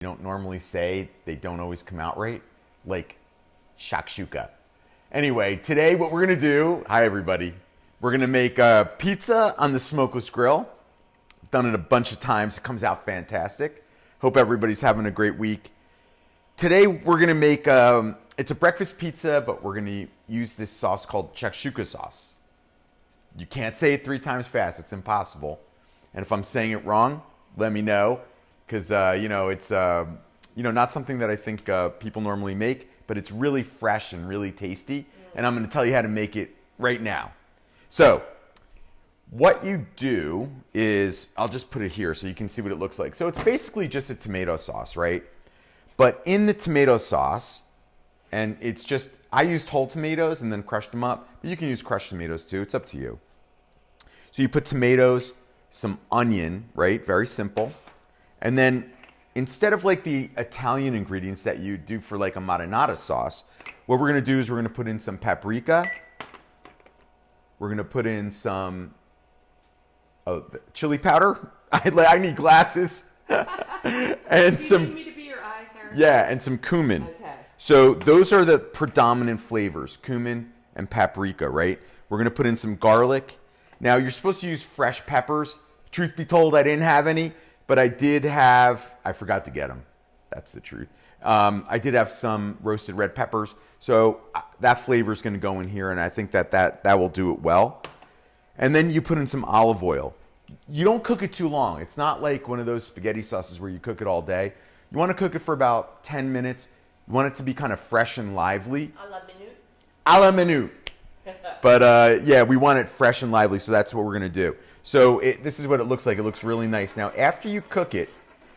don't normally say, they don't always come out right, like shakshuka. Anyway, today what we're gonna do, hi everybody, we're gonna make pizza on the smokeless grill. I've done it a bunch of times, it comes out fantastic. Hope everybody's having a great week. Today we're gonna make, it's a breakfast pizza, but we're gonna use this sauce called Shakshuka sauce. You can't say it 3 times fast, it's impossible. And if I'm saying it wrong, let me know. Because, it's, not something that I think people normally make, but it's really fresh and really tasty. And I'm going to tell you how to make it right now. So, what you do is, I'll just put it here so you can see what it looks like. So, it's basically just a tomato sauce, right? But in the tomato sauce, and it's just, I used whole tomatoes and then crushed them up. But you can use crushed tomatoes too, it's up to you. So, you put tomatoes, some onion, right? Very simple. And then instead of like the Italian ingredients that you do for like a marinara sauce, what we're gonna do is we're gonna put in some paprika. We're gonna put in some chili powder. I need glasses. And you some. need me to be your eye, sir? Yeah, and some cumin. Okay. So those are the predominant flavors, cumin and paprika, right? We're gonna put in some garlic. Now you're supposed to use fresh peppers. Truth be told, I didn't have any. But I did have, I forgot to get them. That's the truth. I did have some roasted red peppers. So that flavor is going to go in here, and I think that will do it well. And then you put in some olive oil. You don't cook it too long. It's not like one of those spaghetti sauces where you cook it all day. You want to cook it for about 10 minutes. You want it to be kind of fresh and lively. A la minute. A la minute. But yeah, we want it fresh and lively, so that's what we're going to do. So this is what it looks like. It looks really nice. Now, after you cook it,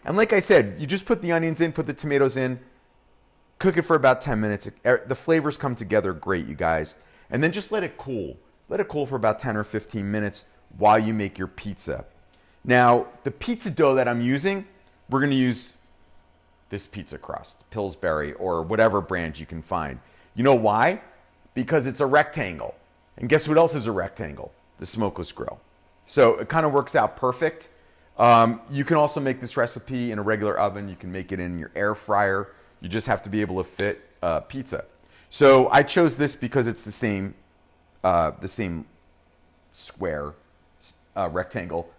and like I said, you just put the onions in, put the tomatoes in, cook it for about 10 minutes. The flavors come together great, you guys. And then just let it cool. Let it cool for about 10 or 15 minutes while you make your pizza. Now, the pizza dough that I'm using, we're going to use this pizza crust, Pillsbury, or whatever brand you can find. You know why? Because it's a rectangle. And guess what else is a rectangle? The smokeless grill. So it kind of works out perfect. You can also make this recipe in a regular oven. You can make it in your air fryer. You just have to be able to fit pizza. So I chose this because it's the same square, rectangle.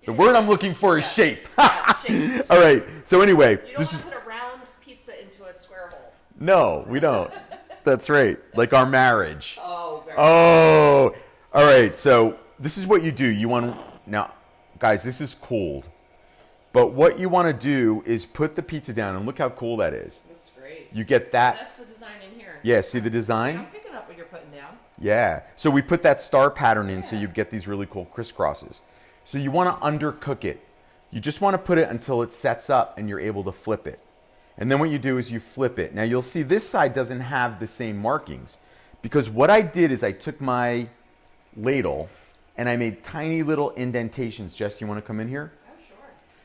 The word I'm looking for is shape. Yeah, shape. All right. So anyway, You don't want to put a round pizza into a square hole. No, we don't. That's right. Like our marriage. Oh, very Oh, all right. So this is what you do. You want now, guys, this is cooled. But what you want to do is put the pizza down, and look how cool that is. Looks great. You get that. That's the design in here. Yeah, see the design? I'm picking up what you're putting down. Yeah. So we put that star pattern in so you get these really cool crisscrosses. So you want to undercook it. You just want to put it until it sets up and you're able to flip it. And then what you do is you flip it. Now you'll see this side doesn't have the same markings because what I did is I took my ladle and I made tiny little indentations. Jess, you want to come in here? Oh, sure.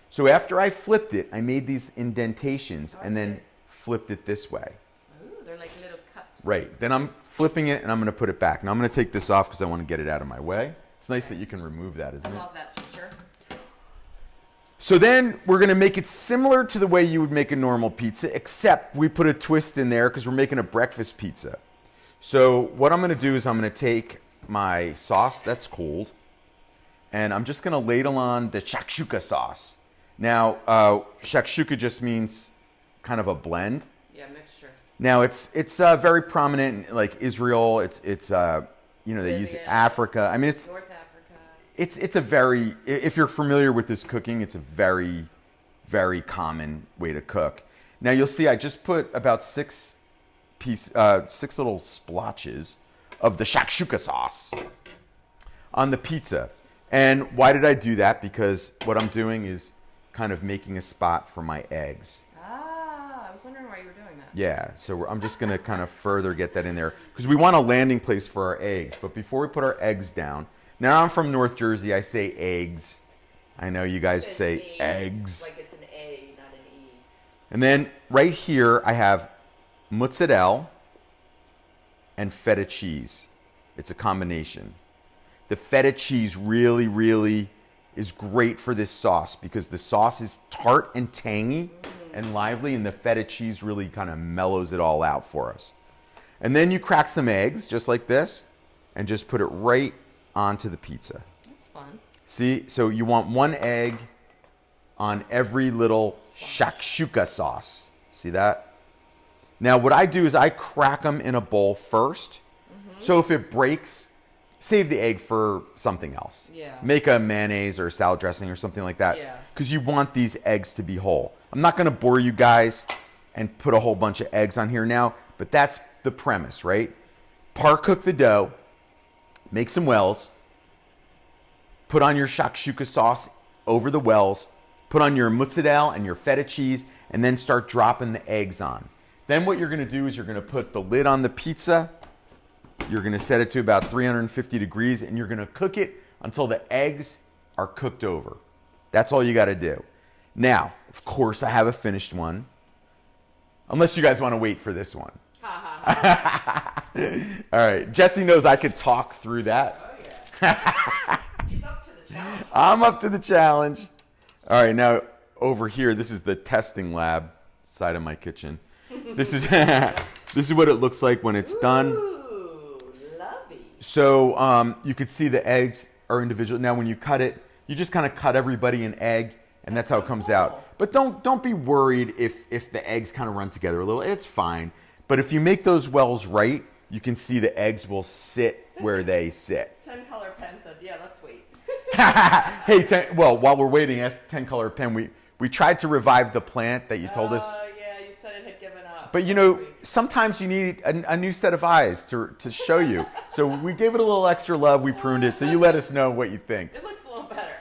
So after I flipped it, I made these indentations and then flipped it this way. Ooh, they're like little cups. Right. Then I'm flipping it and I'm going to put it back. Now I'm going to take this off because I want to get it out of my way. It's nice that you can remove that, isn't it? I love that feature. So then we're going to make it similar to the way you would make a normal pizza, except we put a twist in there because we're making a breakfast pizza. So what I'm going to do is I'm going to take my sauce that's cooled, and I'm just going to ladle on the shakshuka sauce. Now, shakshuka just means kind of a blend. Yeah, mixture. Now it's very prominent in like Israel. It's they use it in Africa. I mean it's North Africa. It's a very, if you're familiar with this cooking, it's a very, very common way to cook. Now you'll see I just put about six little splotches of the shakshuka sauce on the pizza. And why did I do that? Because what I'm doing is kind of making a spot for my eggs. Ah, I was wondering why you were doing that. Yeah, so I'm just going to kind of further get that in there because we want a landing place for our eggs. But before we put our eggs down, now I'm from North Jersey, I say eggs. I know you guys say eggs. Like it's an A, not an E. And then right here I have mozzarella and feta cheese. It's a combination. The feta cheese really, really is great for this sauce because the sauce is tart and tangy and lively, and the feta cheese really kind of mellows it all out for us. And then you crack some eggs, just like this, and just put it right onto the pizza. That's fun. See, so you want one egg on every little shakshuka sauce. See that? Now what I do is I crack them in a bowl first. So if it breaks, save the egg for something else. Yeah. Make a mayonnaise or a salad dressing or something like that. Yeah. Because you want these eggs to be whole. I'm not going to bore you guys and put a whole bunch of eggs on here now, but that's the premise, right? Par cook the dough, make some wells, put on your shakshuka sauce over the wells, put on your mozzarella and your feta cheese, and then start dropping the eggs on. Then what you're going to do is you're going to put the lid on the pizza. You're going to set it to about 350 degrees, and you're going to cook it until the eggs are cooked over. That's all you got to do. Now, of course, I have a finished one. Unless you guys want to wait for this one. All right. Jesse knows I could talk through that. Oh, yeah. He's up to the challenge. I'm up to the challenge. All right. Now, over here, this is the testing lab side of my kitchen. This is this is what it looks like when it's done. Ooh, lovely. So you could see the eggs are individual. Now, when you cut it, you just kind of cut everybody an egg, and that's how it comes out. But don't be worried if the eggs kind of run together a little. It's fine. But if you make those wells right, you can see the eggs will sit where they sit. 10 color pen said, yeah, let's wait. Hey, well, while we're waiting, ask 10 color pen. We tried to revive the plant that you told us. Yeah, you said it had given up. But you know, sometimes you need a new set of eyes to show you. So we gave it a little extra love. We pruned it. So you let us know what you think. It looks a little better.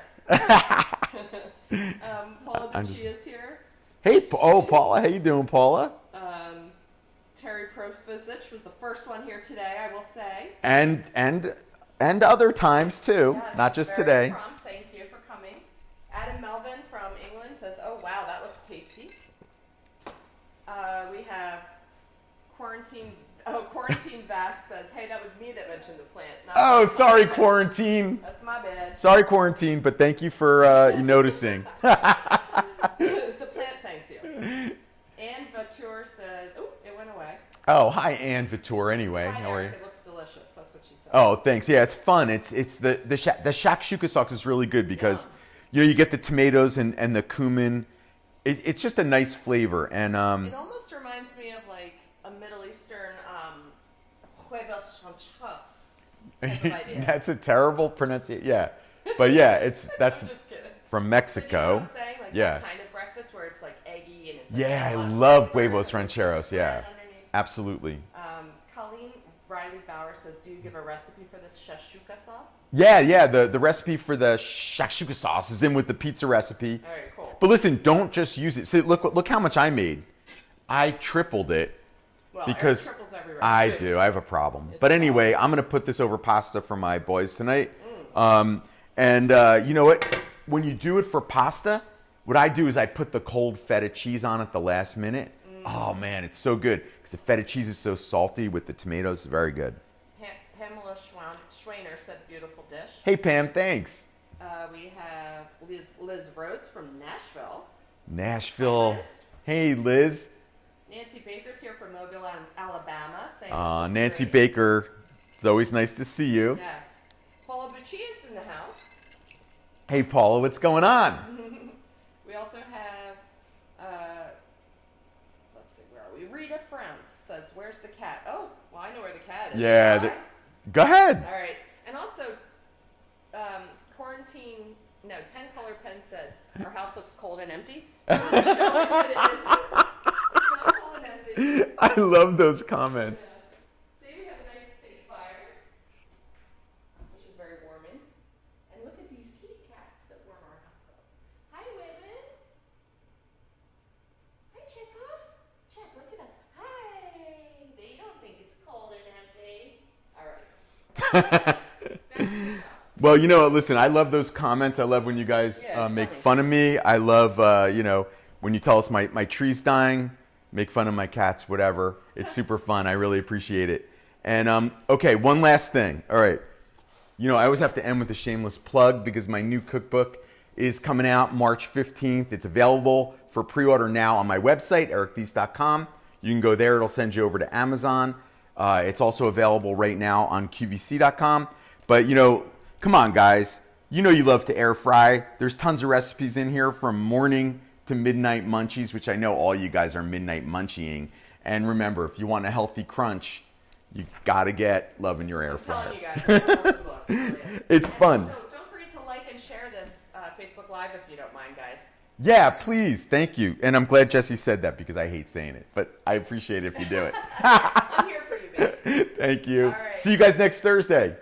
Paula Bucci is here. Hey, Paula. How you doing, Paula? Terry Profizich was the first one here today, I will say. And other times too, Yeah, not just very today. Prompt. Thank you for coming. Adam Melvin from England says, "Oh wow, that looks tasty." We have Quarantine Bass says, "Hey, that was me that mentioned the plant." Oh, sorry, Quarantine. That's my bad. Sorry, Quarantine, but thank you for noticing. The plant thanks you. Anne Vatour says, "Oh, it went away." Oh, hi, Anne Vitour. Anyway, Hi, how are you? Eric. It looks delicious. That's what she said. Oh, thanks. Yeah, it's fun. It's the shakshuka sauce is really good because you get the tomatoes and the cumin. It's just a nice flavor, and It almost reminds me of like a Middle Eastern huevos rancheros type of idea. That's a terrible pronunciation. Yeah, but yeah, that's I'm just kidding. from But Mexico. you know what I'm saying? Like Yeah. that kind of breakfast where it's like eggy and it's like Yeah, I a lot of love flavors huevos and rancheros. Yeah, bread underneath. absolutely. Colleen Riley Bauer says, "Do you give a recipe for this shakshuka sauce?" Yeah. The recipe for the shakshuka sauce is in with the pizza recipe. All right, cool. But listen, don't just use it. See, look how much I made. I tripled it Well, because Eric triples every I recipe. do. I have a problem. It's But a anyway, I'm gonna put this over pasta for my boys tonight. And you know what? When you do it for pasta, what I do is I put the cold feta cheese on at the last minute. Oh man, it's so good because the feta cheese is so salty with the tomatoes. It's very good. Pamela Schwainer said, "Beautiful dish." Hey Pam, thanks. We have Liz Rhodes from Nashville. Nashville. Hi, Liz. Hey Liz. Nancy Baker's here from Mobile, Alabama. Saying this looks Nancy great. Baker. It's always nice to see you. Yes. Paula Bucci is in the house. Hey Paula, what's going on? We also have, let's see, where are we? Rita France says, "Where's the cat?" Oh, well, I know where the cat is. Yeah. Shall I? Go ahead. All right. And also, 10 color pen said, "Our house looks cold and empty." So I'm showing that it is not cold and empty. I love those comments. Yeah. See, we have a nice fake fire, which is very warming. And look at these kitty cats that warm our house up. Hi, women. Hi, Chekhov. Check, look at us. Hi. They don't think it's cold and empty. All right. Back to the shop. Well, you know what? Listen, I love those comments. I love when you guys Yeah, it's make funny. fun of me. I love, when you tell us my tree's dying, make fun of my cats, whatever. It's super fun. I really appreciate it. And, okay, one last thing. All right. You know, I always have to end with a shameless plug because my new cookbook is coming out March 15th. It's available for pre-order now on my website, erictheiss.com. You can go there. It'll send you over to Amazon. It's also available right now on qvc.com. But, you know, come on, guys. You know you love to air fry. There's tons of recipes in here from morning to midnight munchies, which I know all you guys are midnight munchieing. And remember, if you want a healthy crunch, you got to get Love in Your Air Fryer. I'm telling you guys, it's a book. It really is. It's fun. So don't forget to like and share this Facebook Live if you don't mind, guys. Yeah, please. Thank you. And I'm glad Jesse said that because I hate saying it. But I appreciate it if you do it. I'm here for you, baby. Thank you. All right. See you guys next Thursday.